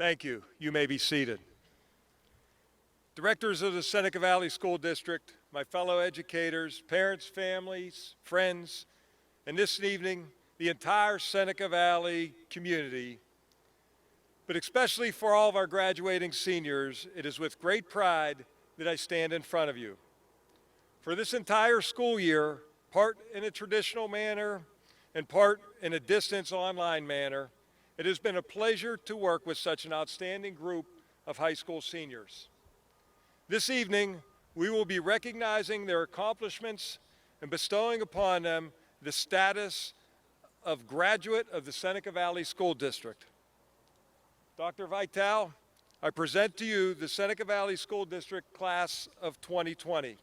Thank you. You may be seated. Directors of the Seneca Valley School District, my fellow educators, parents, families, friends, and this evening, the entire Seneca Valley community, but especially for all of our graduating seniors, it is with great pride that I stand in front of you. For this entire school year, part in a traditional manner and part in a distance online manner, it has been a pleasure to work with such an outstanding group of high school seniors. This evening, we will be recognizing their accomplishments and bestowing upon them the status of graduate of the Seneca Valley School District. Dr. Vital, I present to you the Seneca Valley School District Class of 2020.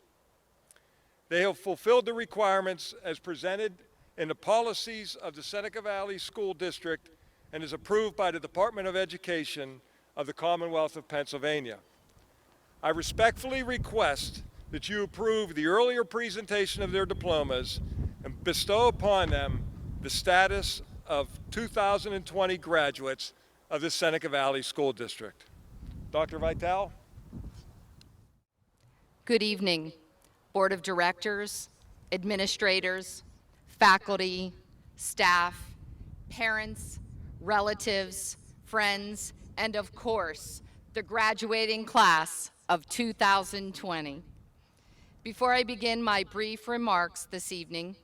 They have fulfilled the requirements as presented in the policies of the Seneca Valley School District and is approved by the Department of Education of the Commonwealth of Pennsylvania. I respectfully request that you approve the earlier presentation of their diplomas and bestow upon them the status of 2020 graduates of the Seneca Valley School District. Dr. Vital. Good evening, Board of Directors, administrators, faculty, staff, parents, relatives, friends, and of course, the graduating class of 2020. Before I begin my brief remarks this evening,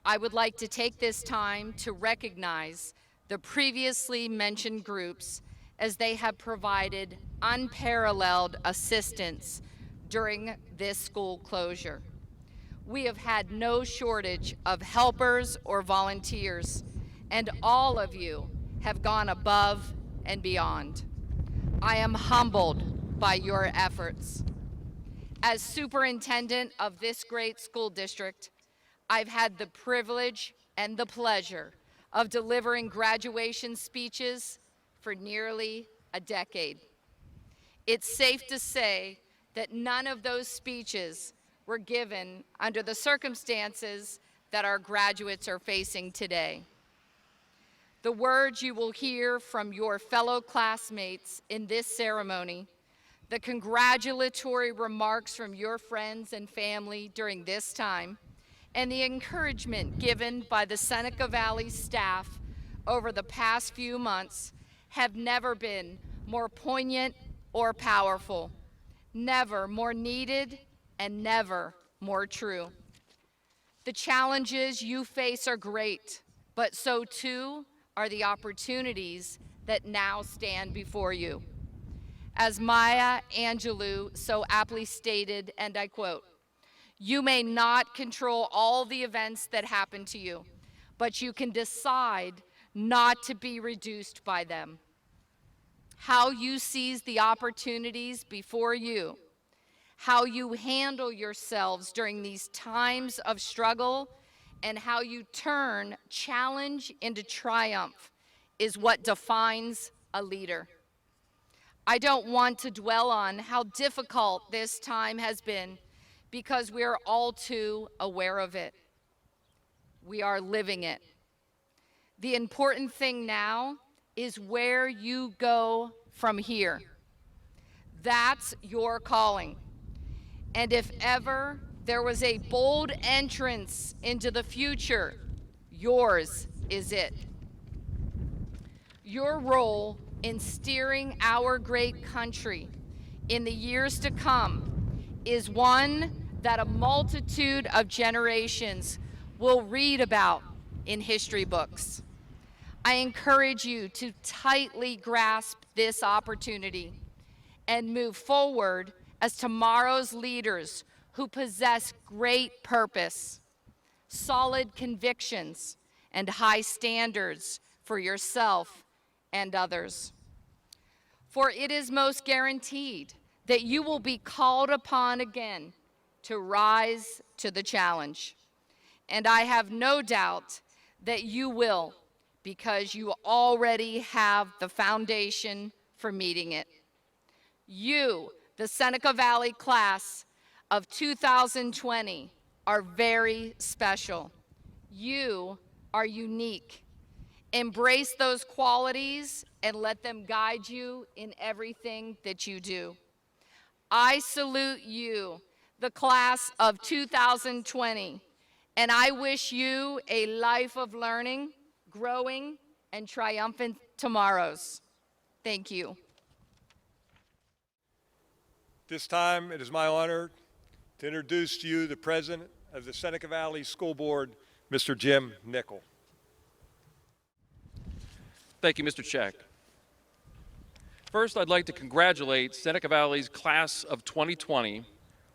I would like to take this time to recognize the previously mentioned groups as they have provided unparalleled assistance during this school closure. We have had no shortage of helpers or volunteers, and all of you have gone above and beyond. I am humbled by your efforts. As superintendent of this great school district, I've had the privilege and the pleasure of delivering graduation speeches for nearly a decade. It's safe to say that none of those speeches were given under the circumstances that our graduates are facing today. The words you will hear from your fellow classmates in this ceremony, the congratulatory remarks from your friends and family during this time, and the encouragement given by the Seneca Valley staff over the past few months have never been more poignant or powerful, never more needed, and never more true. The challenges you face are great, but so too are the opportunities that now stand before you. As Maya Angelou so aptly stated, and I quote, "You may not control all the events that happen to you, but you can decide not to be reduced by them." How you seize the opportunities before you, how you handle yourselves during these times of struggle, and how you turn challenge into triumph is what defines a leader. I don't want to dwell on how difficult this time has been because we are all too aware of it. We are living it. The important thing now is where you go from here. That's your calling. And if ever there was a bold entrance into the future, yours is it. Your role in steering our great country in the years to come is one that a multitude of generations will read about in history books. I encourage you to tightly grasp this opportunity and move forward as tomorrow's leaders who possess great purpose, solid convictions, and high standards for yourself and others. For it is most guaranteed that you will be called upon again to rise to the challenge. And I have no doubt that you will, because you already have the foundation for meeting it. You, the Seneca Valley class of 2020, are very special. You are unique. Embrace those qualities and let them guide you in everything that you do. I salute you, the class of 2020, and I wish you a life of learning growing, and triumphant tomorrows. Thank you. This time, it is my honor to introduce to you the President of the Seneca Valley School Board, Mr. Jim Nickel. Thank you, Mr. Check. First, I'd like to congratulate Seneca Valley's class of 2020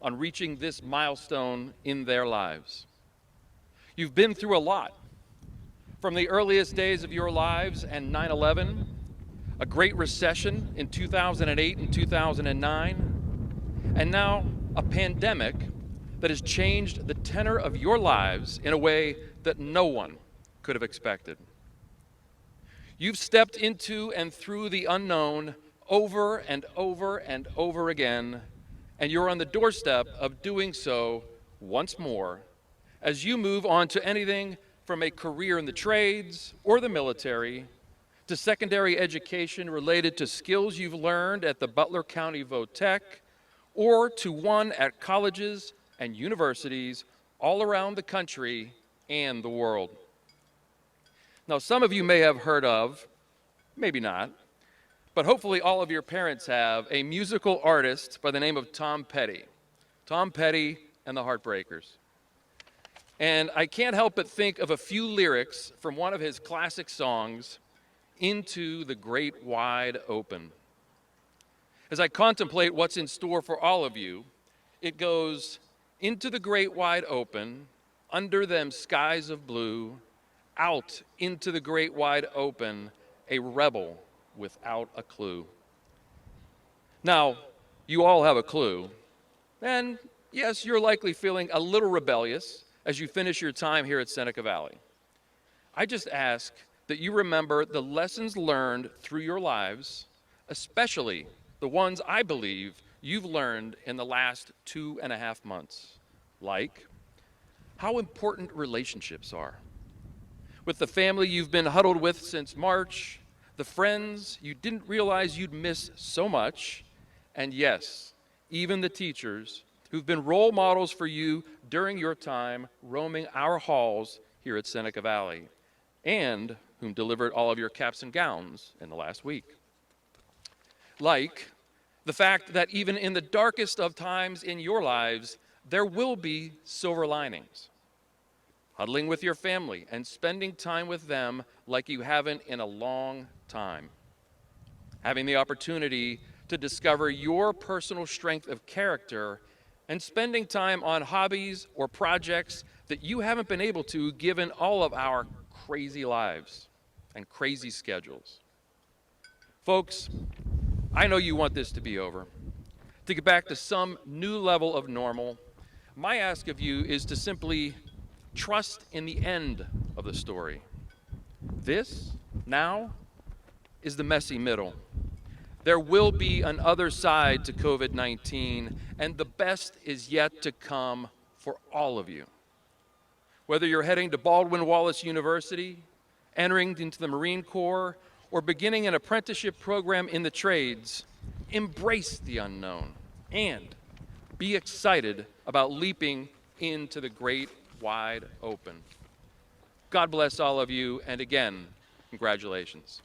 on reaching this milestone in their lives. You've been through a lot, from the earliest days of your lives and 9/11, a great recession in 2008 and 2009, and now a pandemic that has changed the tenor of your lives in a way that no one could have expected. You've stepped into and through the unknown over and over and over again, and you're on the doorstep of doing so once more as you move on to anything from a career in the trades or the military to secondary education related to skills you've learned at the Butler County Vo-Tech, or to one at colleges and universities all around the country and the world. Now, some of you may have heard of, maybe not, but hopefully all of your parents have, a musical artist by the name of Tom Petty. Tom Petty and the Heartbreakers. And I can't help but think of a few lyrics from one of his classic songs, Into the Great Wide Open. As I contemplate what's in store for all of you, it goes, into the great wide open, under them skies of blue, out into the great wide open, a rebel without a clue. Now, you all have a clue, and yes, you're likely feeling a little rebellious as you finish your time here at Seneca Valley. I just ask that you remember the lessons learned through your lives, especially the ones I believe you've learned in the last 2.5 months, like how important relationships are. With the family you've been huddled with since March, the friends you didn't realize you'd miss so much, and yes, even the teachers who've been role models for you during your time roaming our halls here at Seneca Valley, and whom delivered all of your caps and gowns in the last week. Like the fact that even in the darkest of times in your lives, there will be silver linings. Huddling with your family and spending time with them like you haven't in a long time. Having the opportunity to discover your personal strength of character and spending time on hobbies or projects that you haven't been able to given all of our crazy lives and crazy schedules. Folks, I know you want this to be over, to get back to some new level of normal. My ask of you is to simply trust in the end of the story. This, now, is the messy middle. There will be an other side to COVID-19, and the best is yet to come for all of you. Whether you're heading to Baldwin Wallace University, entering into the Marine Corps, or beginning an apprenticeship program in the trades, embrace the unknown and be excited about leaping into the great wide open. God bless all of you, and again, congratulations.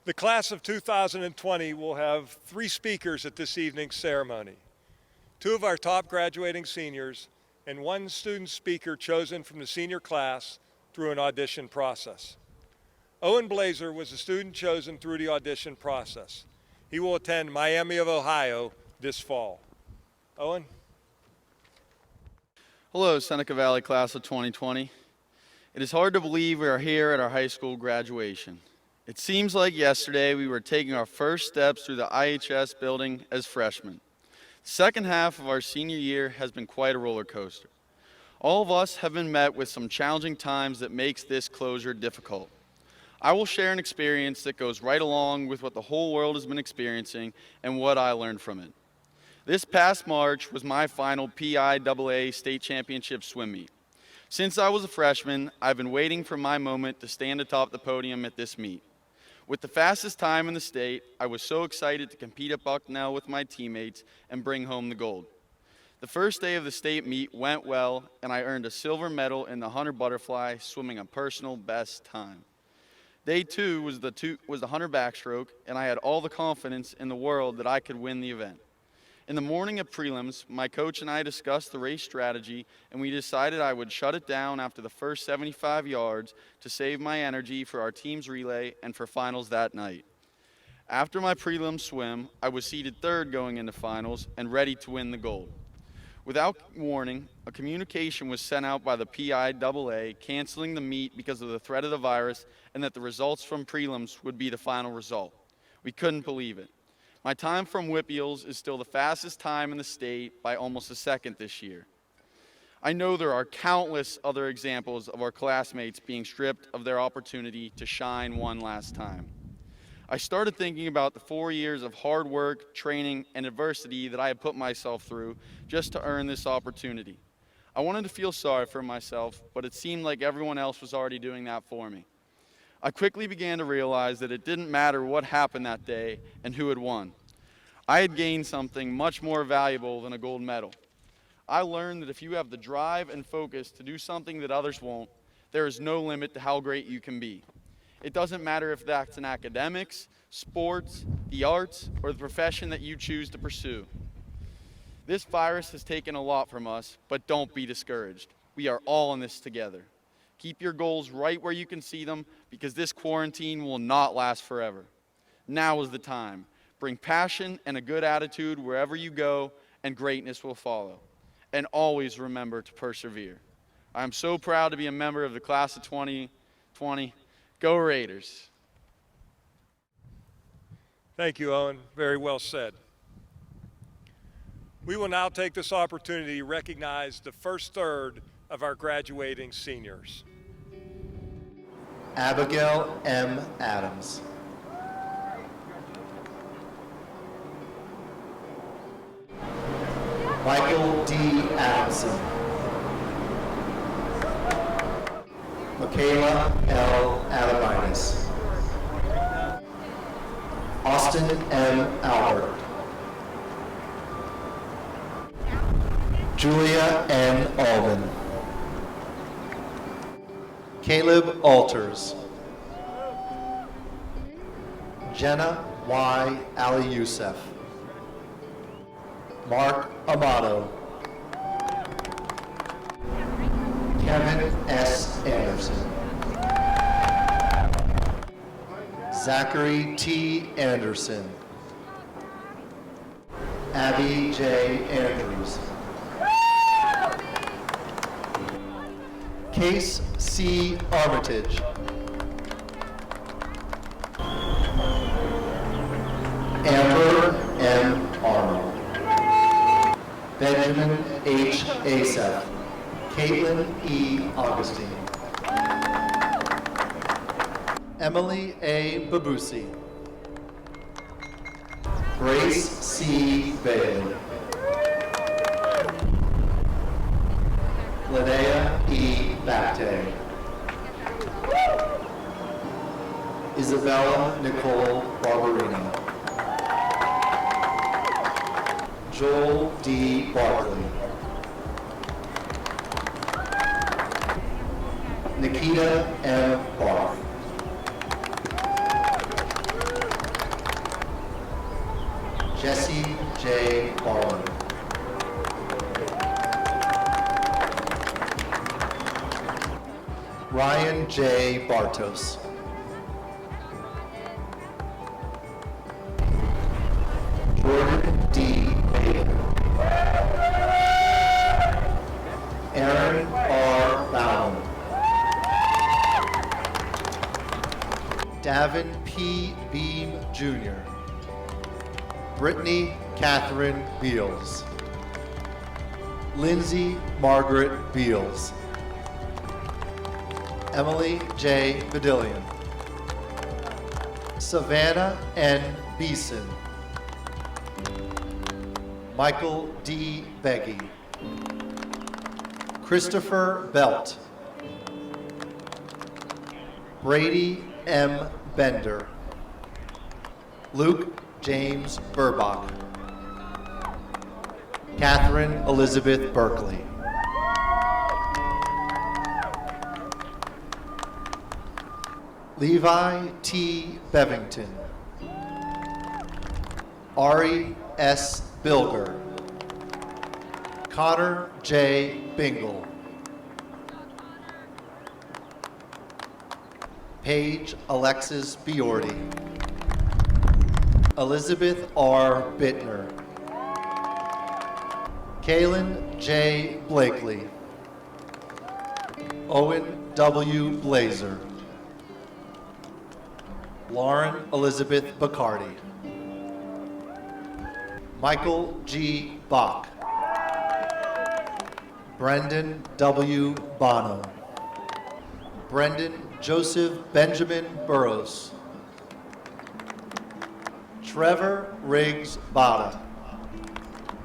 The class of 2020 will have 3 speakers at this evening's ceremony. 2 of our top graduating seniors and 1 student speaker chosen from the senior class through an audition process. Owen Blazer was a student chosen through the audition process. He will attend Miami of Ohio this fall. Owen? Hello, Seneca Valley class of 2020. It is hard to believe we are here at our high school graduation. It seems like yesterday we were taking our first steps through the IHS building as freshmen. The second half of our senior year has been quite a roller coaster. All of us have been met with some challenging times that makes this closure difficult. I will share an experience that goes right along with what the whole world has been experiencing and what I learned from it. This past March was my final PIAA state championship swim meet. Since I was a freshman, I've been waiting for my moment to stand atop the podium at this meet. With the fastest time in the state, I was so excited to compete at Bucknell with my teammates and bring home the gold. The first day of the state meet went well, and I earned a silver medal in the 100 butterfly, swimming a personal best time. Day 2 was the 100 backstroke, and I had all the confidence in the world that I could win the event. In the morning of prelims, my coach and I discussed the race strategy, and we decided I would shut it down after the first 75 yards to save my energy for our team's relay and for finals that night. After my prelim swim, I was seated 3rd going into finals and ready to win the gold. Without warning, a communication was sent out by the PIAA canceling the meet because of the threat of the virus and that the results from prelims would be the final result. We couldn't believe it. My time from Whippeals is still the fastest time in the state by almost a second this year. I know there are countless other examples of our classmates being stripped of their opportunity to shine one last time. I started thinking about the 4 years of hard work, training, and adversity that I had put myself through just to earn this opportunity. I wanted to feel sorry for myself, but it seemed like everyone else was already doing that for me. I quickly began to realize that it didn't matter what happened that day and who had won. I had gained something much more valuable than a gold medal. I learned that if you have the drive and focus to do something that others won't, there is no limit to how great you can be. It doesn't matter if that's in academics, sports, the arts, or the profession that you choose to pursue. This virus has taken a lot from us, but don't be discouraged. We are all in this together. Keep your goals right where you can see them, because this quarantine will not last forever. Now is the time. Bring passion and a good attitude wherever you go, and greatness will follow. And always remember to persevere. I am so proud to be a member of the class of 2020. Go Raiders. Thank you, Owen. Very well said. We will now take this opportunity to recognize the first third of our graduating seniors. Abigail M. Adams. Michael D. Adamson. Michaela L. Adaminus. Austin M. Albert. Julia N. Alden. Caleb Alters. Jenna Y. Ali Youssef. Mark Amato. Kevin S. Anderson. Zachary T. Anderson. Abby J. Andrews. Case C. Armitage. Amber M. Arnold. Benjamin H. Asaph. Caitlin E. Augustine. Emily A. Babusi. Grace C. Bailey. Linnea E. Bacte. Isabella Nicole Barbarino. Joel D. Barkley. Nikita M. Barth. Jesse J. Barlow. Ryan J. Bartos. Jordan D. Bader. Aaron R. Bowman. Davin P. Beam Jr. Brittany Catherine Beals. Lindsay Margaret Beals. Emily J. Badillion. Savannah N. Beeson. Michael D. Beggy. Christopher Belt. Brady M. Bender. Luke James Burbach. Catherine Elizabeth Berkeley. Levi T. Bevington. Ari S. Bilger. Connor J. Bingle. Paige Alexis Biordi. Elizabeth R. Bittner. Kaylin J. Blakely. Owen W. Blazer. Lauren Elizabeth Bacardi. Michael G. Bach. Brendan W. Bono. Brendan Joseph Benjamin Burrows. Trevor Riggs Bada.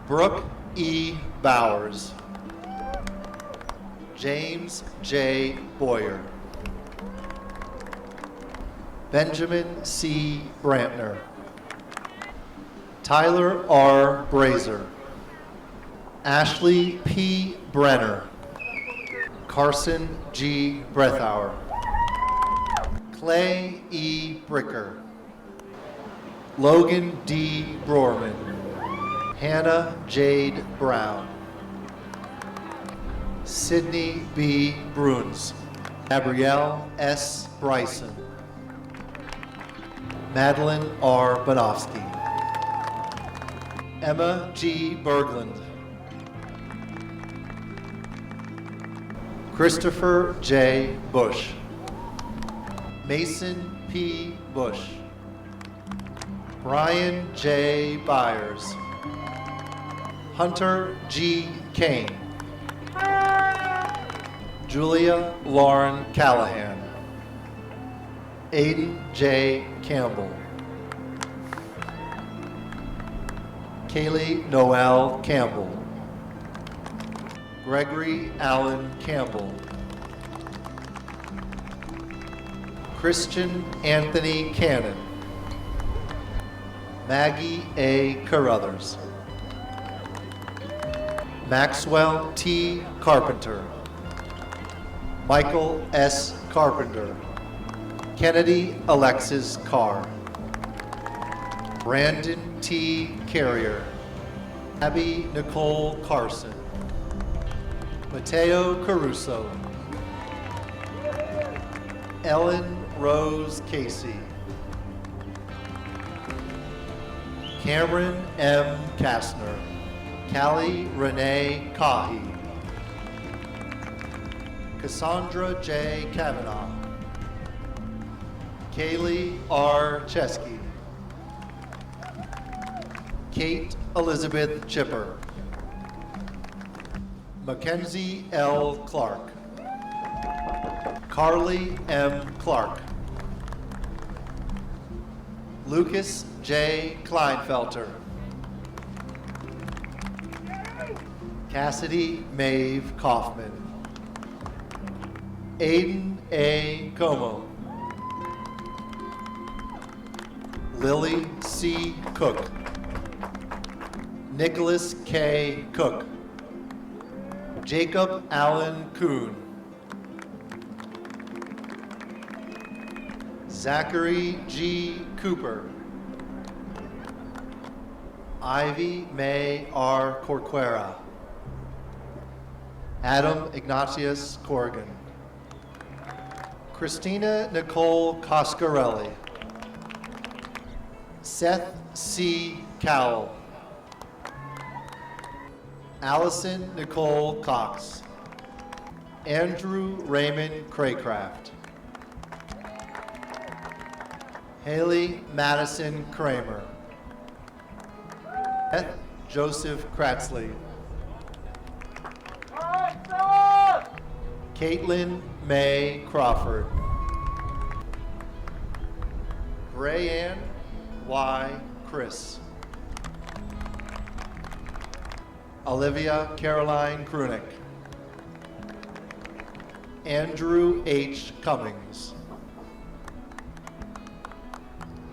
Brooke E. Bowers. James J. Boyer. Benjamin C. Brantner. Tyler R. Brazer. Ashley P. Brenner. Carson G. Brethauer. Clay E. Bricker. Logan D. Brorman. Hannah Jade Brown. Sydney B. Bruns. Gabrielle S. Bryson. Madeline R. Bonofsky. Emma G. Berglund. Christopher J. Bush. Mason P. Bush. Brian J. Byers. Hunter G. Kane. Julia Lauren Callahan. Aiden J. Campbell. Kaylee Noel Campbell. Gregory Allen Campbell. Christian Anthony Cannon. Maggie A. Carruthers. Maxwell T. Carpenter. Michael S. Carpenter. Kennedy Alexis Carr. Brandon T. Carrier. Abby Nicole Carson. Mateo Caruso. Ellen Rose Casey. Cameron M. Kastner. Callie Renee Kahi. Cassandra J. Kavanaugh. Kaylee R. Chesky. Kate Elizabeth Chipper. Mackenzie L. Clark. Carly M. Clark. Lucas J. Kleinfelter. Cassidy Maeve Kaufman. Aiden A. Como. Lily C. Cook. Nicholas K. Cook. Jacob Allen Kuhn. Zachary G. Cooper. Ivy May R. Corquera. Adam Ignatius Corrigan. Christina Nicole Coscarelli. Seth C. Cowell. Allison Nicole Cox. Andrew Raymond Craycraft. Haley Madison Kramer. Beth Joseph Kratzley. Caitlin May Crawford. Brayanne Y. Chris. Olivia Caroline Krunick. Andrew H. Cummings.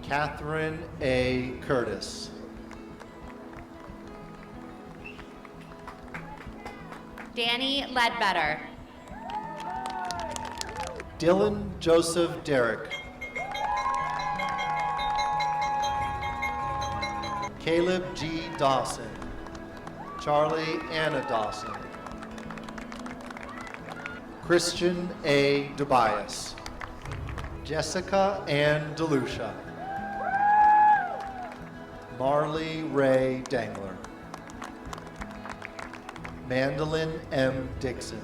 Catherine A. Curtis. Danny Ledbetter. Dylan Joseph Derrick. Caleb G. Dawson. Charlie Anna Dawson. Christian A. Tobias. Jessica Ann DeLucia. Marley Ray Dangler. Mandolin M. Dixon.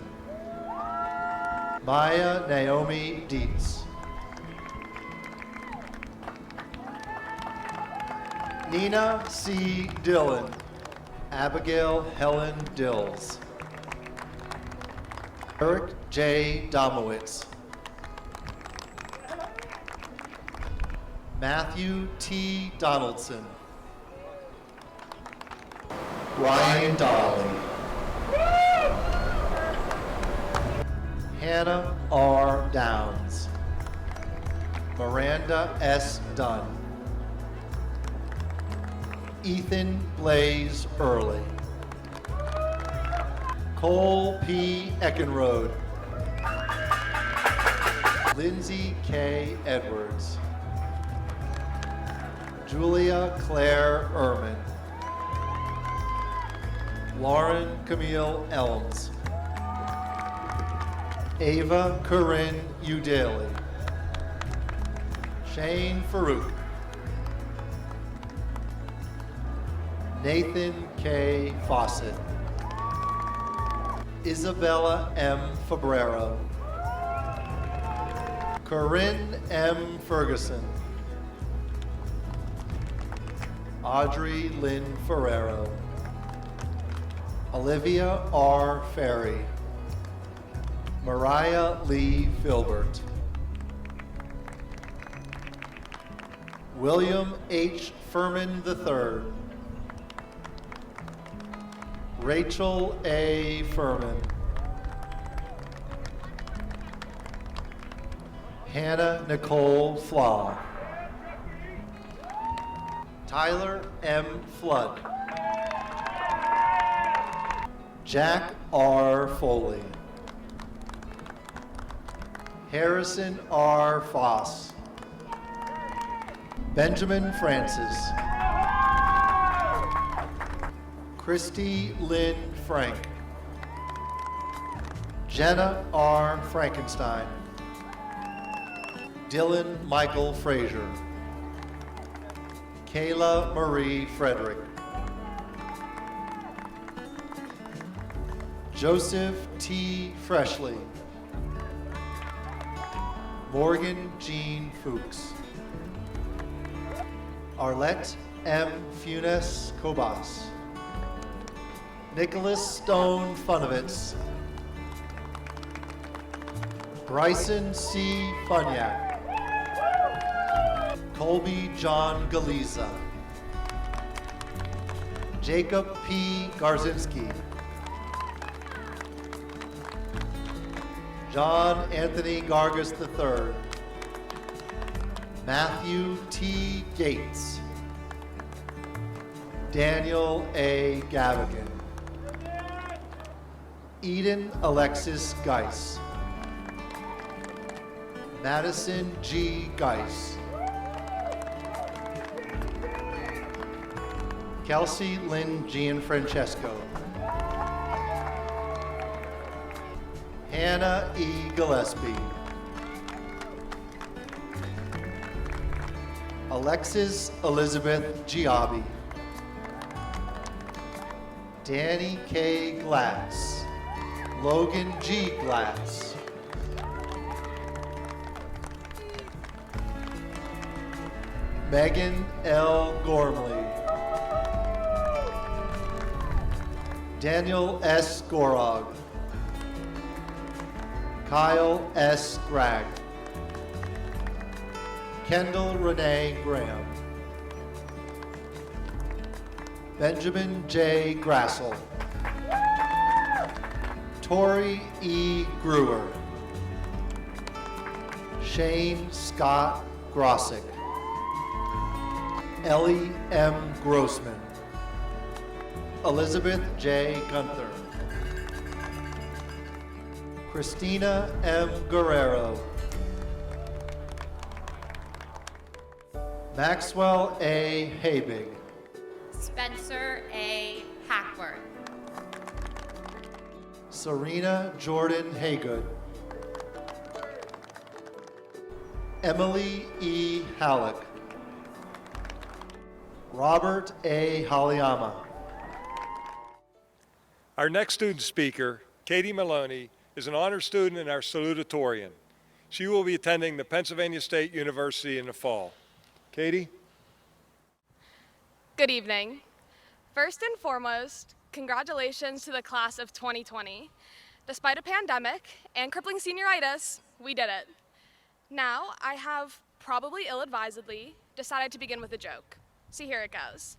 Maya Naomi Dietz. Nina C. Dillon. Abigail Helen Dills. Eric J. Domowitz. Matthew T. Donaldson. Ryan Dolly. Hannah R. Downs. Miranda S. Dunn. Ethan Blaze Early. Cole P. Eckenrode. Lindsay K. Edwards. Julia Claire Ehrman. Lauren Camille Elms. Ava Corinne Udaly. Shane Farouk. Nathan K. Fawcett. Isabella M. Fabrero. Corinne M. Ferguson. Audrey Lynn Ferrero. Olivia R. Ferry. Mariah Lee Filbert. William H. Furman III. Rachel A. Furman. Hannah Nicole Flaw. Tyler M. Flood. Jack R. Foley. Harrison R. Foss. Benjamin Francis. Christy Lynn Frank. Jenna R. Frankenstein. Dylan Michael Frazier. Kayla Marie Frederick. Joseph T. Freshley. Morgan Jean Fuchs. Arlette M. Funes Cobas. Nicholas Stone Funovitz. Bryson C. Funyak. Colby John Galiza. Jacob P. Garzinski. John Anthony Gargas III. Matthew T. Gates. Daniel A. Gavigan. Eden Alexis Geis. Madison G. Geis. Kelsey Lynn Gianfrancesco. Hannah E. Gillespie. Alexis Elizabeth Giabi. Danny K. Glass. Logan G. Glass. Megan L. Gormley. Daniel S. Gorog. Kyle S. Gragg. Kendall Renee Graham. Benjamin J. Grassel. Tori E. Brewer. Shane Scott Grossick. Ellie M. Grossman. Elizabeth J. Gunther. Christina M. Guerrero. Maxwell A. Habig. Spencer A. Hackworth. Serena Jordan Haygood. Emily E. Halleck. Robert A. Hollyama. Our next student speaker, Katie Maloney, is an honor student in our Salutatorian. She will be attending the Pennsylvania State University in the fall. Katie? Good evening. First and foremost, congratulations to the class of 2020. Despite a pandemic and crippling senioritis, we did it. Now, I have, probably ill-advisedly, decided to begin with a joke. See, here it goes.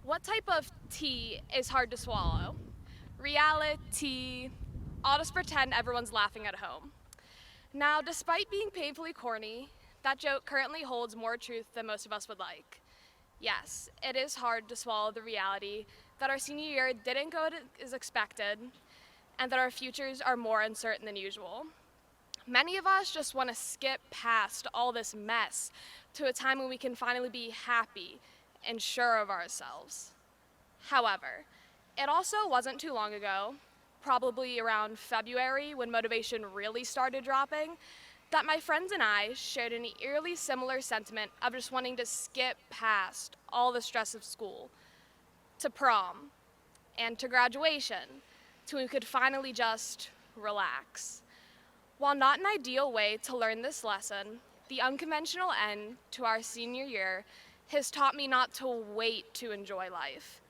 What type of tea is hard to swallow? Reality. I'll just pretend everyone's laughing at home. Now, despite being painfully corny, that joke currently holds more truth than most of us would like. Yes, it is hard to swallow the reality that our senior year didn't go as expected, and that our futures are more uncertain than usual. Many of us just want to skip past all this mess to a time when we can finally be happy and sure of ourselves. However, it also wasn't too long ago, probably around February when motivation really started dropping, that my friends and I shared an eerily similar sentiment of just wanting to skip past all the stress of school, to prom, and to graduation, till we could finally just relax. While not an ideal way to learn this lesson, the unconventional end to our senior year has taught me not to wait to enjoy life.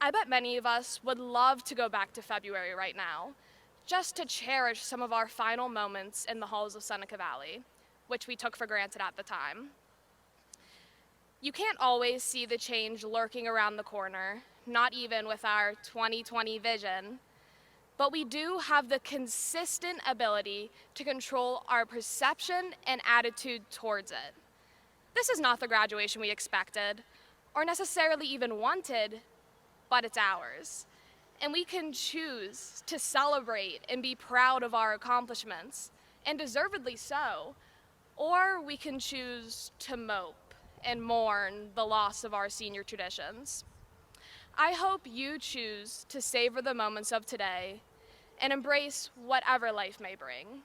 I bet many of us would love to go back to February right now, just to cherish some of our final moments in the halls of Seneca Valley, which we took for granted at the time. You can't always see the change lurking around the corner, not even with our 2020 vision, but we do have the consistent ability to control our perception and attitude towards it. This is not the graduation we expected, or necessarily even wanted, but it's ours. And we can choose to celebrate and be proud of our accomplishments, and deservedly so, or we can choose to mope and mourn the loss of our senior traditions. I hope you choose to savor the moments of today and embrace whatever life may bring.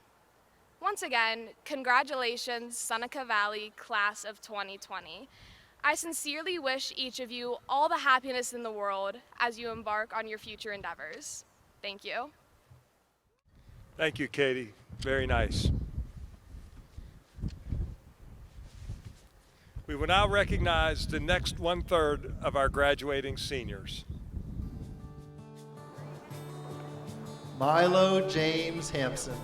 Once again, congratulations, Seneca Valley Class of 2020. I sincerely wish each of you all the happiness in the world as you embark on your future endeavors. Thank you. Thank you, Katie. Very nice. We will now recognize the next 1/3 of our graduating seniors. Milo James Hampson.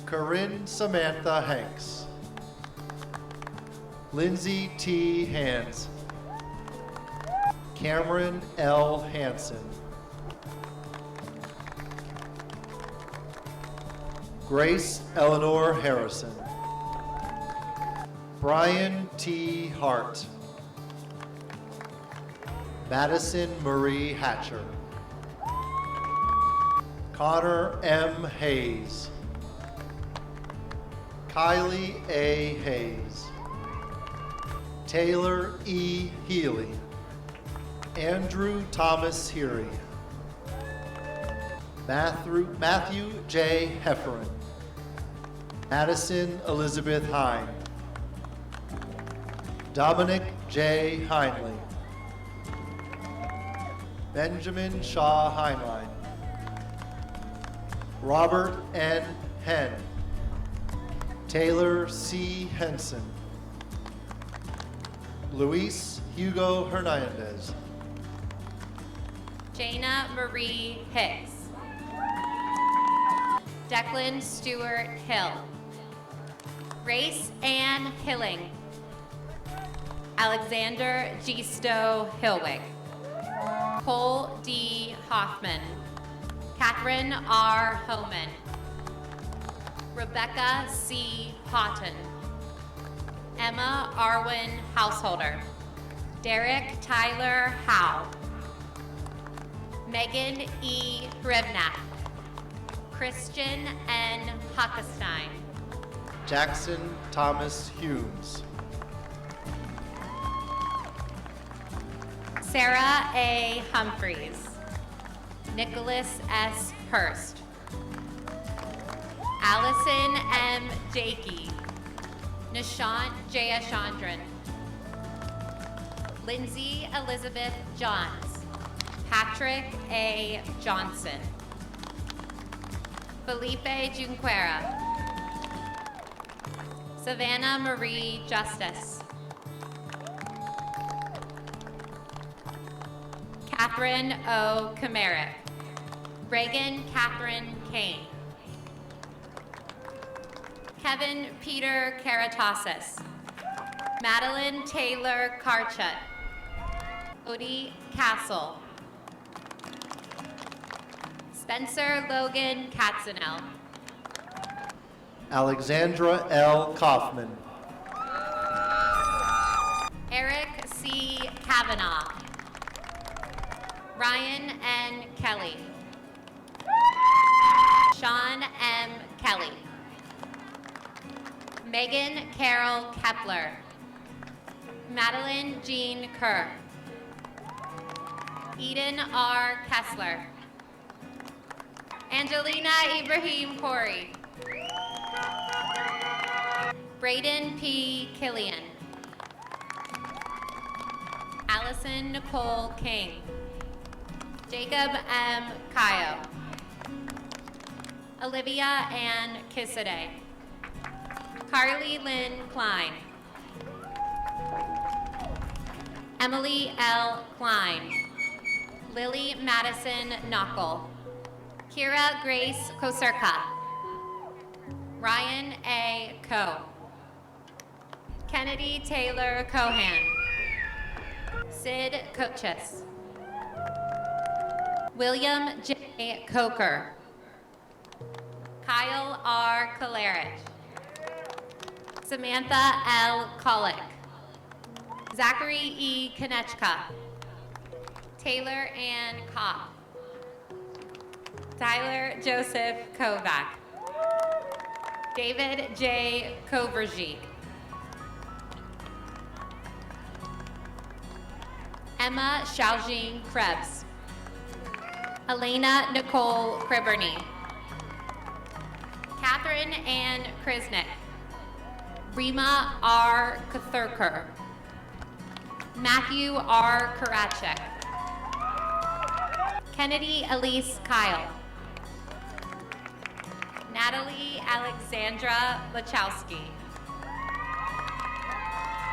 Corinne Samantha Hanks. Lindsay T. Hands. Cameron L. Hansen. Grace Eleanor Harrison. Brian T. Hart. Madison Marie Hatcher. Connor M. Hayes. Kylie A. Hayes. Taylor E. Healy. Andrew Thomas Heary. Matthew J. Hefferon. Madison Elizabeth Hine. Dominic J. Heinley. Benjamin Shaw Heinlein. Robert N. Henn. Taylor C. Henson. Luis Hugo Hernandez. Jana Marie Hicks. Declan Stewart Hill. Grace Ann Hilling. Alexander Gisto Hilwig. Cole D. Hoffman. Catherine R. Homan. Rebecca C. Houghton. Emma Arwin Householder. Derek Tyler Howe. Megan E. Ribnack. Christian N. Huckestein. Jackson Thomas Humes. Sarah A. Humphreys. Nicholas S. Hurst. Allison M. Jakey. Nishant Jayashandran. Lindsay Elizabeth Johns. Patrick A. Johnson. Felipe Junquera. Savannah Marie Justice. Catherine O. Kamarick. Reagan Catherine Kane. Kevin Peter Karatasis. Madeline Taylor Karchut. Odie Castle. Spencer Logan Katzenell. Alexandra L. Kaufman. Eric C. Kavanaugh. Ryan N. Kelly. Sean M. Kelly. Megan Carol Kepler. Madeline Jean Kerr. Eden R. Kessler. Angelina Ibrahim Corey. Braden P. Killian. Allison Nicole King. Jacob M. Kayo. Olivia Ann Kissade. Carly Lynn Klein. Emily L. Klein. Lily Madison Knuckle. Kira Grace Koserka. Ryan A. Coe. Kennedy Taylor Cohan. Sid Coaches. William J. Coker. Kyle R. Kalerich. Samantha L. Kollick. Zachary E. Konechka. Taylor Ann Kopp. Tyler Joseph Kovac. David J. Koverjik. Emma Shaojing Krebs. Elena Nicole Criberney. Catherine Ann Krisnick. Rima R. Kathurker. Matthew R. Karachek. Kennedy Elise Kyle. Natalie Alexandra Lachowski.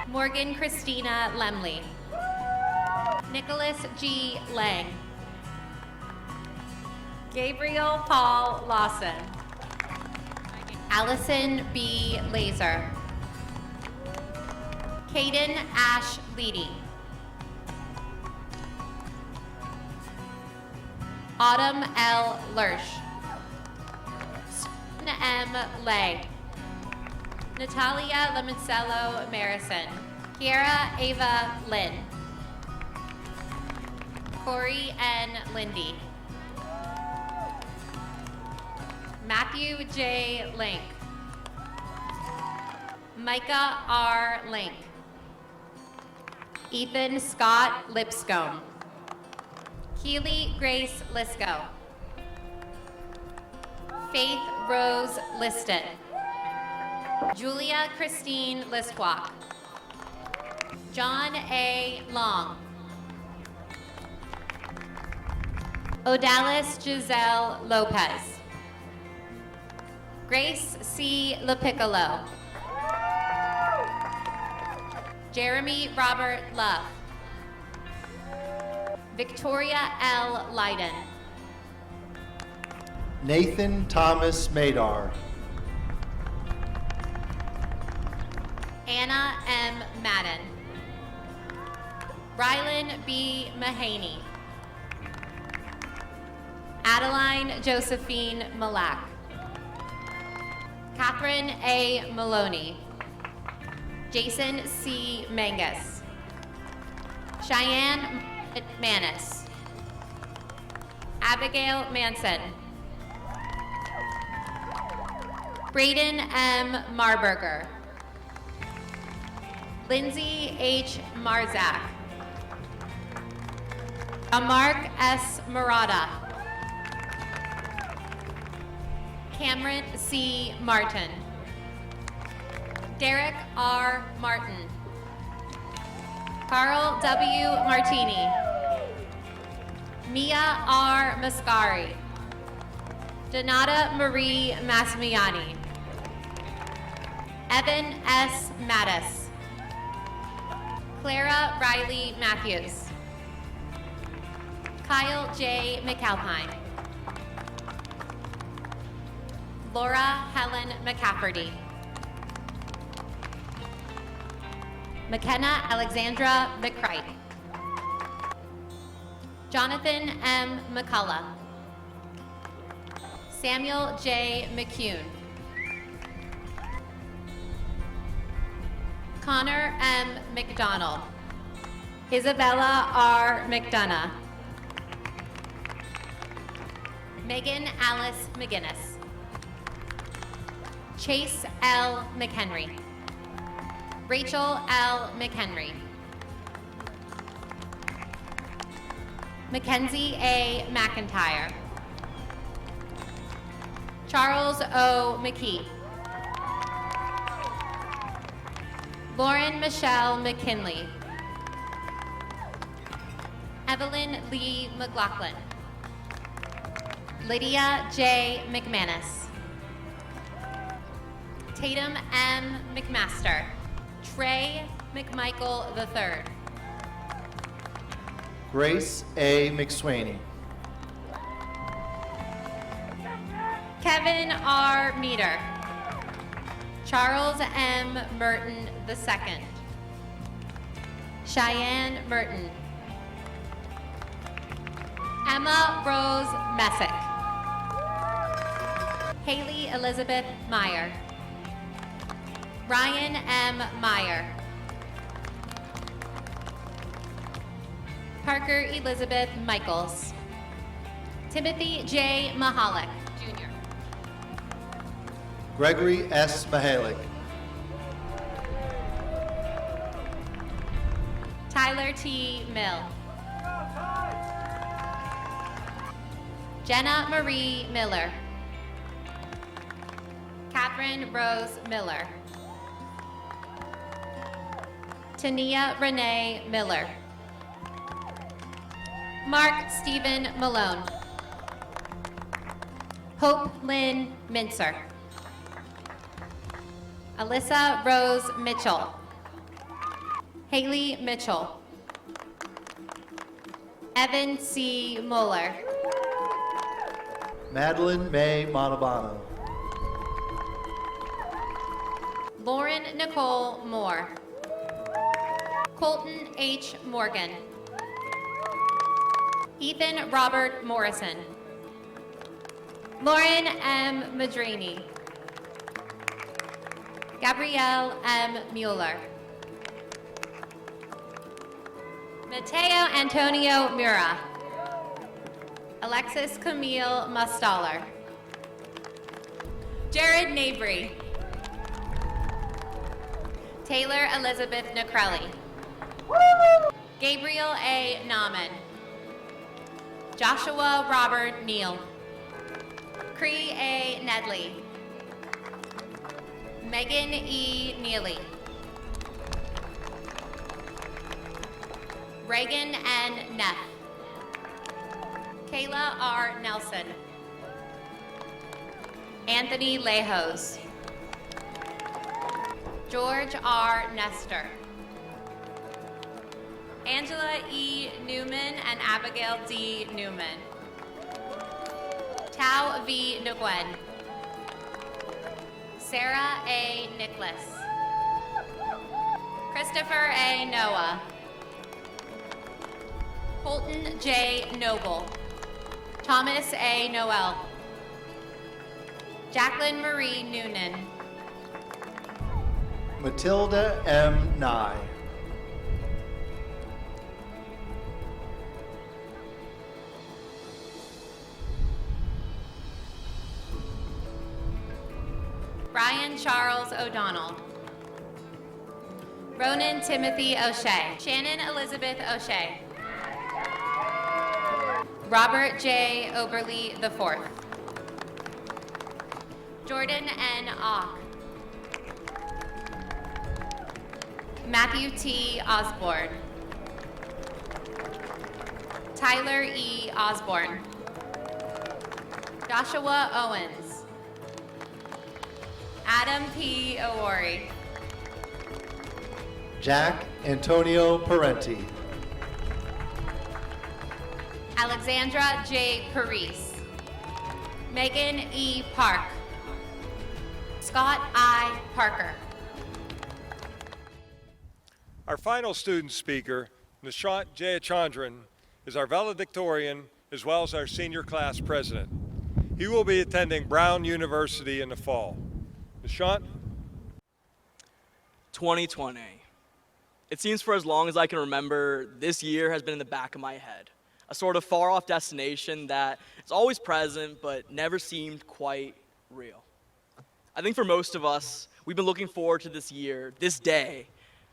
Morgan Christina Lemley. Nicholas G. Lang. Gabriel Paul Lawson. Allison B. Laser. Caden Ash Leedy. Autumn L. Lurch. Susan M. Lay. Natalia Lemoncello Marison. Kiara Ava Lynn. Corey N. Lindy. Matthew J. Link. Micah R. Link. Ethan Scott Lipscomb. Keely Grace Lisco. Faith Rose Liston. Julia Christine Listwalk. John A. Long. Odalis Giselle Lopez. Grace C. LaPiccolo. Jeremy Robert Love. Victoria L. Leiden. Nathan Thomas Madar. Anna M. Madden. Rylan B. Mahaney. Adeline Josephine Malak. Catherine A. Maloney. Jason C. Mangus. Cheyenne Manis. Abigail Manson. Braden M. Marburger. Lindsay H. Marzak. Amark S. Murata. Cameron C. Martin. Derek R. Martin. Carl W. Martini. Mia R. Mascari. Donata Marie Massimiani. Evan S. Mattis. Clara Riley Matthews. Kyle J. McAlpine. Laura Helen McCafferty. McKenna Alexandra McCright. Jonathan M. McCullough. Samuel J. McCune. Connor M. McDonald. Isabella R. McDonough. Megan Alice McGinnis. Chase L. McHenry. Rachel L. McHenry. Mackenzie A. McIntyre. Charles O. McKee. Lauren Michelle McKinley. Evelyn Lee McLaughlin. Lydia J. McManus. Tatum M. McMaster. Trey McMichael III. Grace A. McSwaney. Kevin R. Meter. Charles M. Merton II. Cheyenne Merton. Emma Rose Messick. Haley Elizabeth Meyer. Ryan M. Meyer. Parker Elizabeth Michaels. Timothy J. Mahalik, Jr. Gregory S. Mahalik. Tyler T. Mill. Jenna Marie Miller. Catherine Rose Miller. Tania Renee Miller. Mark Stephen Malone. Hope Lynn Mincer. Alyssa Rose Mitchell. Haley Mitchell. Evan C. Mueller. Madeline May Montalbano. Lauren Nicole Moore. Colton H. Morgan. Ethan Robert Morrison. Lauren M. Madrini. Gabrielle M. Mueller. Mateo Antonio Mura. Alexis Camille Mustaller. Jared Nabry. Taylor Elizabeth Necrelli. Gabriel A. Nauman. Joshua Robert Neal. Cree A. Nedley. Megan E. Neely. Reagan N. Neff. Kayla R. Nelson. Anthony Lejos. George R. Nestor. Angela E. Newman and Abigail D. Newman. Tao V. Nguyen. Sarah A. Nicholas. Christopher A. Noah. Colton J. Noble. Thomas A. Noel. Jacqueline Marie Noonan. Matilda M. Nye. Charles O'Donnell. Ronan Timothy O'Shea. Shannon Elizabeth O'Shea. Robert J. Oberly IV. Jordan N. Ock. Matthew T. Osborne. Tyler E. Osborne. Joshua Owens. Adam P. Owori. Jack Antonio Parenti. Alexandra J. Parise. Megan E. Park. Scott I. Parker. Our final student speaker, Nishant Jayachandran, is our valedictorian as well as our senior class president. He will be attending Brown University in the fall. Nishant? 2020. It seems for as long as I can remember, this year has been in the back of my head. A sort of far-off destination that is always present but never seemed quite real. I think for most of us, we've been looking forward to this year, this day,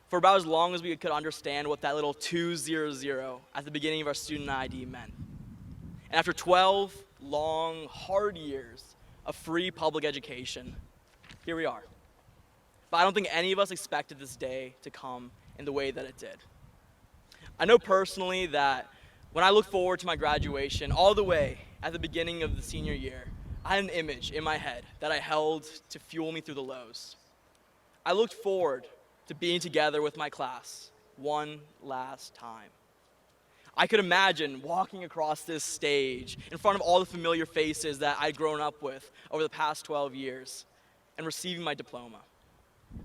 for about as long as we could understand what that little 200 at the beginning of our student ID meant. And after 12 long, hard years of free public education, here we are. But I don't think any of us expected this day to come in the way that it did. I know personally that when I look forward to my graduation, all the way at the beginning of the senior year, I had an image in my head that I held to fuel me through the lows. I looked forward to being together with my class one last time. I could imagine walking across this stage in front of all the familiar faces that I'd grown up with over the past 12 years and receiving my diploma.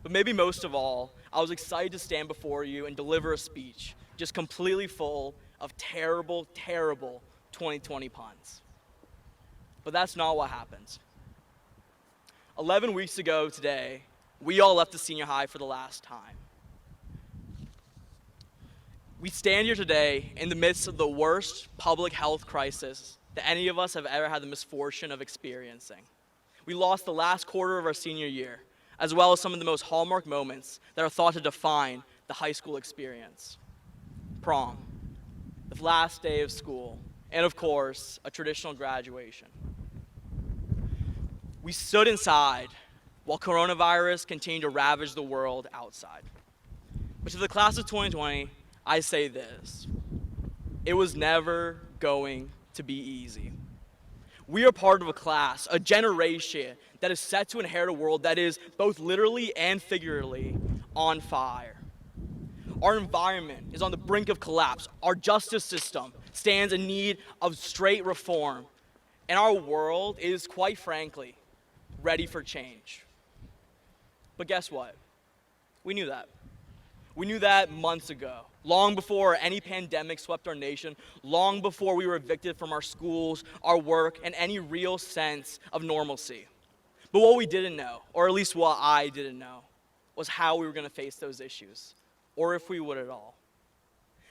But maybe most of all, I was excited to stand before you and deliver a speech just completely full of terrible, terrible 2020 puns. But that's not what happened. 11 weeks ago today, we all left the senior high for the last time. We stand here today in the midst of the worst public health crisis that any of us have ever had the misfortune of experiencing. We lost the last quarter of our senior year, as well as some of the most hallmark moments that are thought to define the high school experience. Prom, the last day of school, and of course, a traditional graduation. We stood inside while coronavirus continued to ravage the world outside. But to the class of 2020, I say this: it was never going to be easy. We are part of a class, a generation that is set to inherit a world that is both literally and figuratively on fire. Our environment is on the brink of collapse. Our justice system stands in need of straight reform. And our world is, quite frankly, ready for change. But guess what? We knew that. We knew that months ago, long before any pandemic swept our nation, long before we were evicted from our schools, our work, and any real sense of normalcy. But what we didn't know, or at least what I didn't know, was how we were going to face those issues, or if we would at all.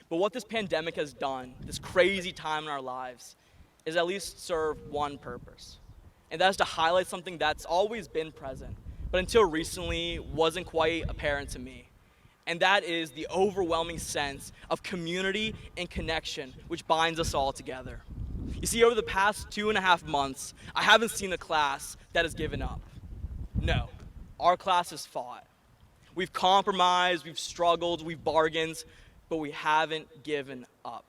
But what this pandemic has done, this crazy time in our lives, is at least serve one purpose. And that is to highlight something that's always been present, but until recently wasn't quite apparent to me. And that is the overwhelming sense of community and connection which binds us all together. You see, over the past 2.5 months, I haven't seen a class that has given up. No, our class has fought. We've compromised, we've struggled, we've bargained, but we haven't given up.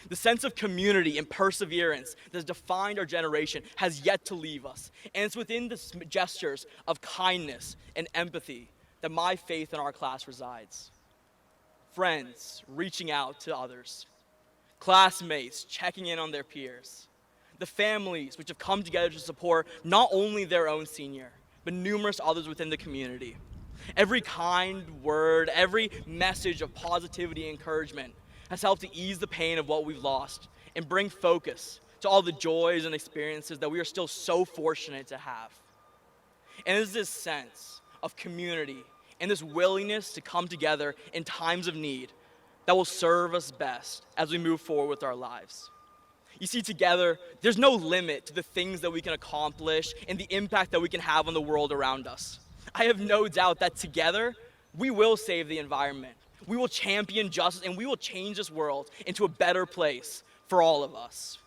The sense of community and perseverance that has defined our generation has yet to leave us. And it's within the gestures of kindness and empathy that my faith in our class resides. Friends reaching out to others. Classmates checking in on their peers. The families which have come together to support not only their own senior, but numerous others within the community. Every kind word, every message of positivity and encouragement has helped to ease the pain of what we've lost and bring focus to all the joys and experiences that we are still so fortunate to have. And it's this sense of community and this willingness to come together in times of need that will serve us best as we move forward with our lives. You see, together, there's no limit to the things that we can accomplish and the impact that we can have on the world around us. I have no doubt that together, we will save the environment. We will champion justice, and we will change this world into a better place for all of us.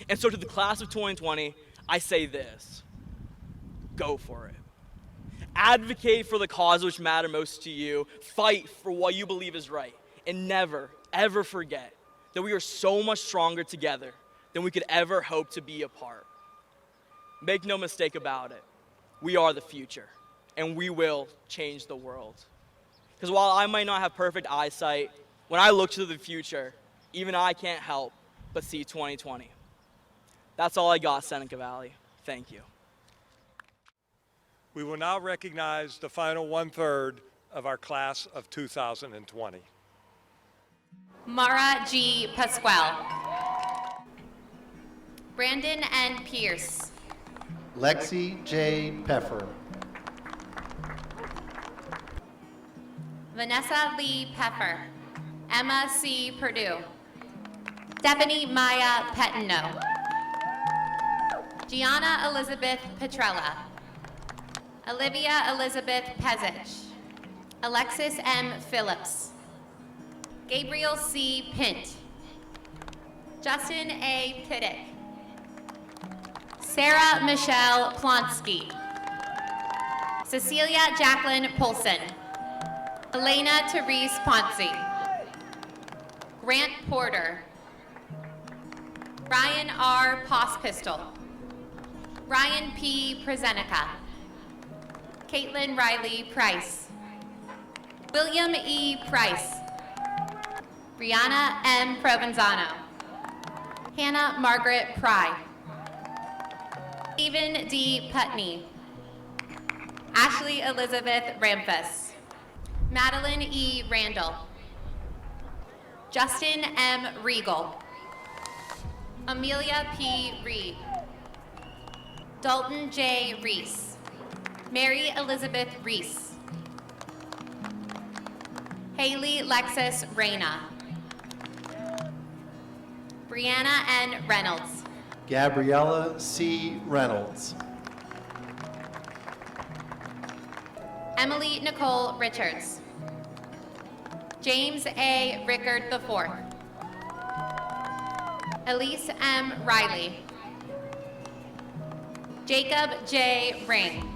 And so to the class of 2020, I say this: go for it. Advocate for the cause which matter most to you. Fight for what you believe is right. And never, ever forget that we are so much stronger together than we could ever hope to be apart. Make no mistake about it. We are the future, and we will change the world. Because while I might not have perfect eyesight, when I look to the future, even I can't help but see 2020. That's all I got, Seneca Valley. Thank you. We will now recognize the final one-third of our class of 2020. Mara G. Pasquale. Brandon N. Pierce. Lexi J. Peffer. Vanessa Lee Peffer. Emma C. Purdue. Stephanie Maya Petino. Gianna Elizabeth Petrella. Olivia Elizabeth Pezich. Alexis M. Phillips. Gabriel C. Pint. Justin A. Piddick. Sarah Michelle Plonsky. Cecilia Jacqueline Polson. Elena Therese Ponce. Grant Porter. Ryan R. Pospistol. Ryan P. Prezenica. Caitlin Riley Price. William E. Price. Brianna M. Provenzano. Hannah Margaret Pry. Stephen D. Putney. Ashley Elizabeth Ramphus. Madeline E. Randall. Justin M. Regal. Amelia P. Reed. Dalton J. Reese. Mary Elizabeth Reese. Haley Lexus Reyna. Brianna N. Reynolds. Gabriella C. Reynolds. Emily Nicole Richards. James A. Rickard IV. Elise M. Riley. Jacob J. Ring.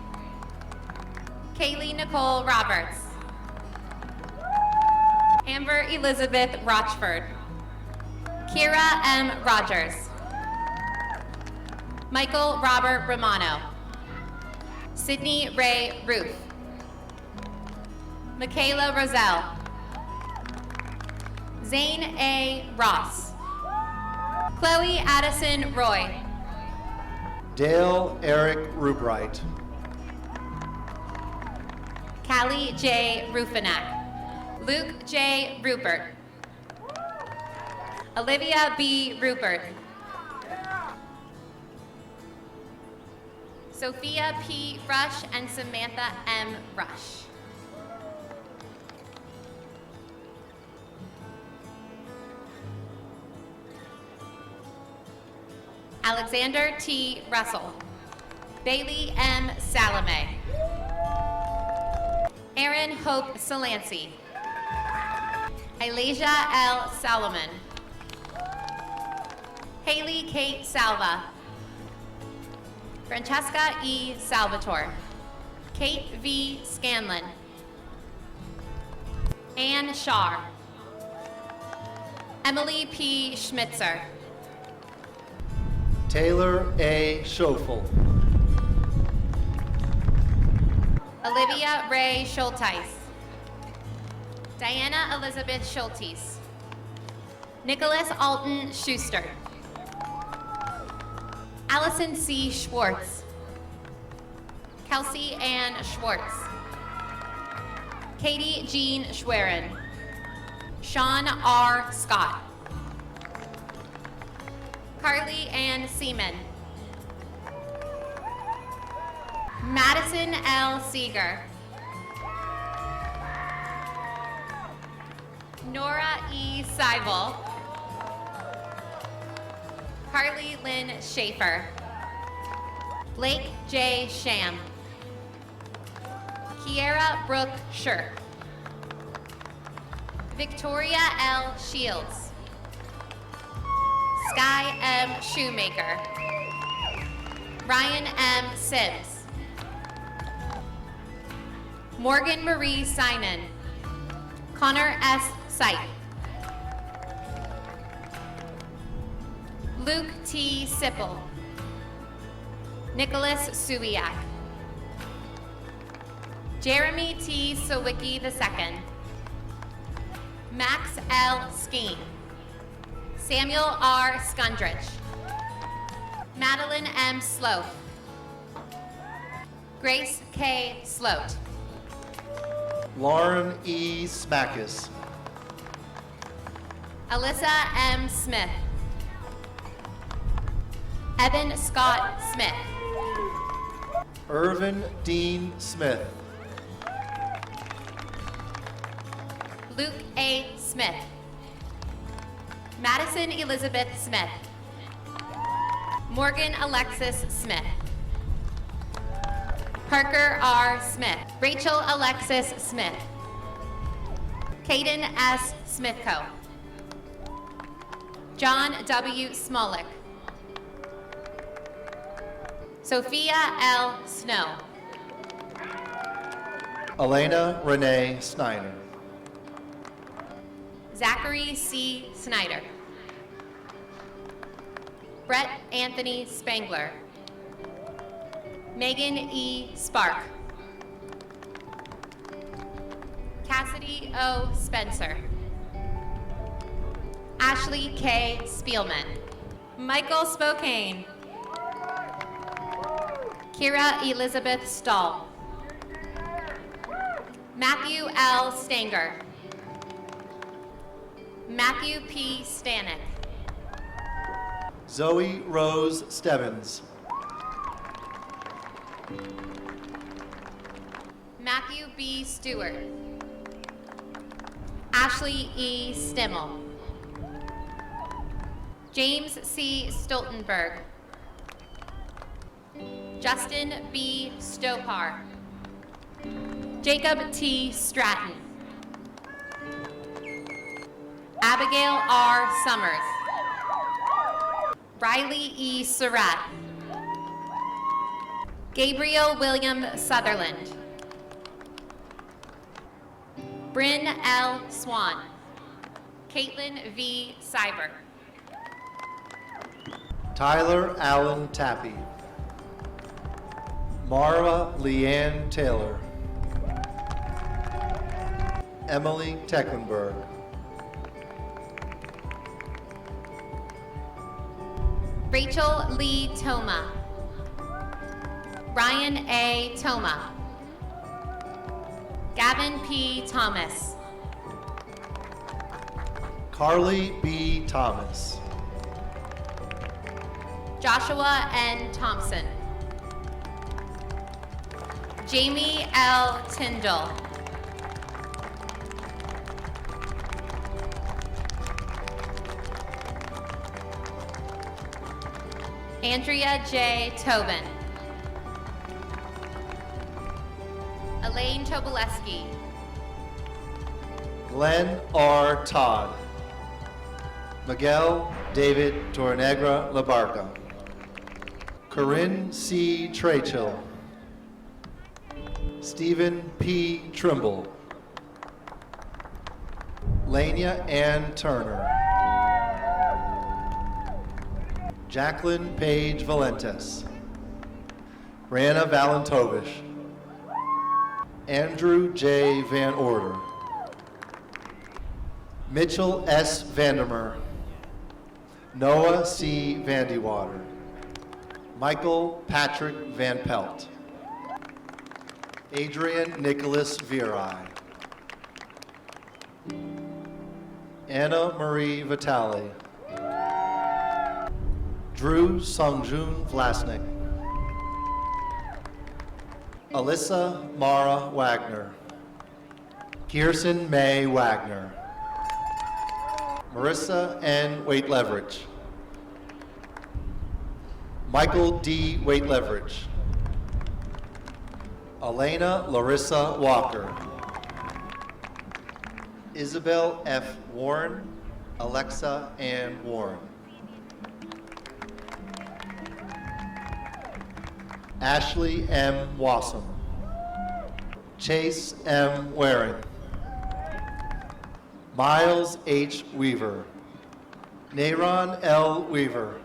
Kaylee Nicole Roberts. Amber Elizabeth Rochford. Kira M. Rogers. Michael Robert Romano. Sydney Ray Ruth. Michaela Roselle. Zane A. Ross. Chloe Addison Roy. Dale Eric Rubright. Callie J. Rufinak. Luke J. Rupert. Olivia B. Rupert. Sophia P. Rush and Samantha M. Rush. Alexander T. Russell. Bailey M. Salome. Erin Hope Salancy. Elijah L. Salomon. Haley Kate Salva. Francesca E. Salvatore. Kate V. Scanlon. Ann Shar. Emily P. Schmitzer. Taylor A. Schofel. Olivia Ray Schulteis. Diana Elizabeth Schultes. Nicholas Alton Schuster. Allison C. Schwartz. Kelsey Ann Schwartz. Katie Jean Schwerin. Sean R. Scott. Carly Ann Seaman. Madison L. Seeger. Nora E. Seibel. Carly Lynn Schaefer. Blake J. Sham. Kiera Brooke Shirk. Victoria L. Shields. Sky M. Shoemaker. Ryan M. Sims. Morgan Marie Sinan. Connor S. Sight. Luke T. Sipple. Nicholas Subiak. Jeremy T. Sawicki II. Max L. Skeen. Samuel R. Skundrich. Madeline M. Sloat. Grace K. Sloat. Lauren E. Smackis. Alyssa M. Smith. Evan Scott Smith. Irvin Dean Smith. Luke A. Smith. Madison Elizabeth Smith. Morgan Alexis Smith. Parker R. Smith. Rachel Alexis Smith. Caden S. Smithco. John W. Smolik. Sophia L. Snow. Elena Renee Snyder. Zachary C. Snyder. Brett Anthony Spangler. Megan E. Spark. Cassidy O. Spencer. Ashley K. Spielman. Michael Spokane. Kira Elizabeth Stahl. Matthew L. Stanger. Matthew P. Stanek. Zoe Rose Stebbins. Matthew B. Stewart. Ashley E. Stimmel. James C. Stoltenberg. Justin B. Stopar. Jacob T. Stratton. Abigail R. Summers. Riley E. Surratt. Gabriel William Sutherland. Bryn L. Swan. Caitlin V. Seibert. Tyler Allen Tappy. Mara Leanne Taylor. Emily Tecklenburg. Rachel Lee Toma. Ryan A. Toma. Gavin P. Thomas. Carly B. Thomas. Joshua N. Thompson. Jamie L. Tyndall. Andrea J. Tobin. Elaine Tobolewski. Glenn R. Todd. Miguel David Tornegra Labarca. Corinne C. Trachil. Stephen P. Trimble. Lania Ann Turner. Jacqueline Paige Valentes. Brianna Valentovich. Andrew J. Van Order. Mitchell S. Vandermeer. Noah C. Vandewater. Michael Patrick Van Pelt. Adrian Nicholas Vieri. Anna Marie Vitale. Drew Songjun Vlasnik. Alyssa Mara Wagner. Kirsten May Wagner. Marissa N. Waite-Leverage. Michael D. Waite-Leverage. Elena Larissa Walker. Isabel F. Warren, Alexa Ann Warren. Ashley M. Wassam. Chase M. Waring. Miles H. Weaver. Nayron L. Weaver.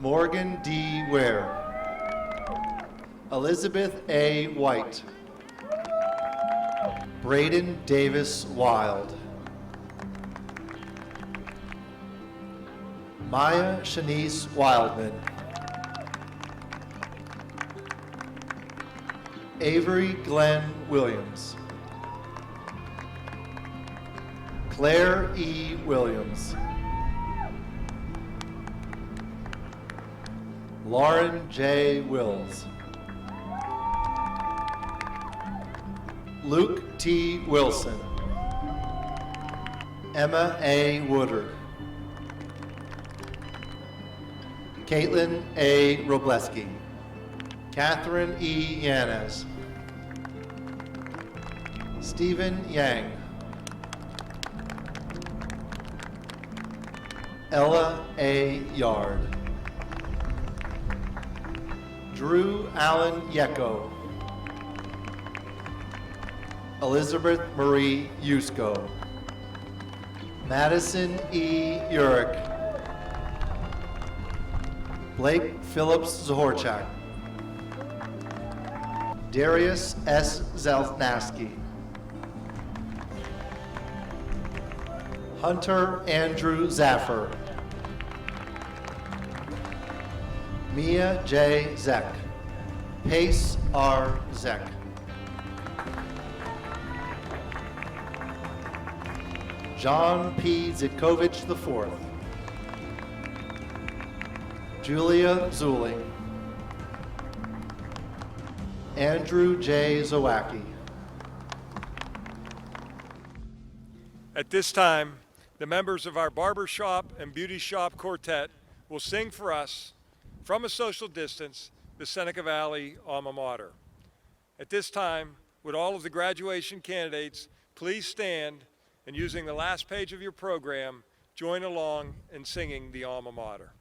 Morgan D. Ware. Elizabeth A. White. Braden Davis Wild. Maya Shanice Wildman. Avery Glenn Williams. Claire E. Williams. Lauren J. Wills. Luke T. Wilson. Emma A. Woodard. Caitlin A. Robleski. Catherine E. Yanez. Stephen Yang. Ella A. Yard. Drew Allen Yecko. Elizabeth Marie Yusko. Madison E. Urick. Blake Phillips Zahorchak. Darius S. Zelnaski. Hunter Andrew Zaffer. Mia J. Zeck. Pace R. Zeck. John P. Zitkovich IV. Julia Zuling. Andrew J. Zawacki. At this time, the members of our barbershop and beauty shop quartet will sing for us, from a social distance, the Seneca Valley Alma Mater. At this time, would all of the graduation candidates please stand and, using the last page of your program, join along in singing the Alma Mater.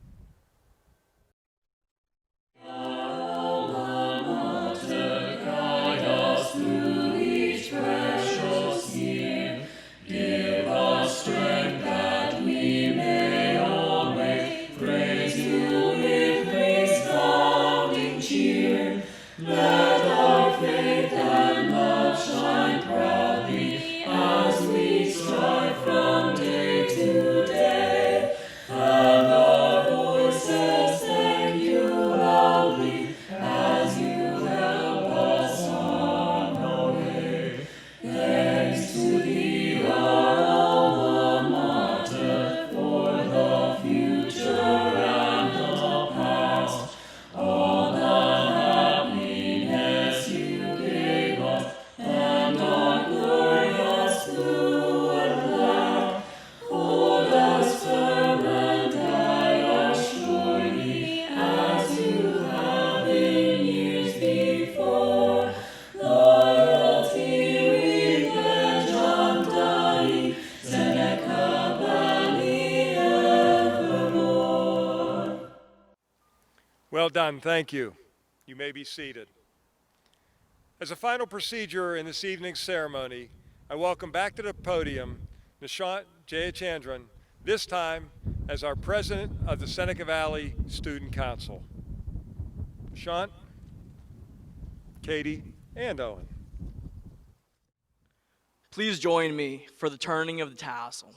Well done, thank you. You may be seated. As a final procedure in this evening's ceremony, I welcome back to the podium Nishant Jayachandran, this time as our president of the Seneca Valley Student Council. Nishant, Katie, and Owen. Please join me for the turning of the tassel.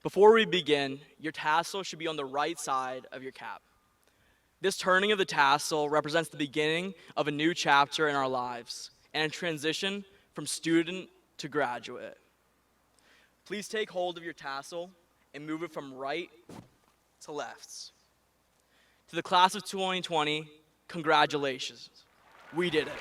Before we begin, your tassel should be on the right side of your cap. This turning of the tassel represents the beginning of a new chapter in our lives and a transition from student to graduate. Please take hold of your tassel and move it from right to left. To the class of 2020, congratulations. We did it.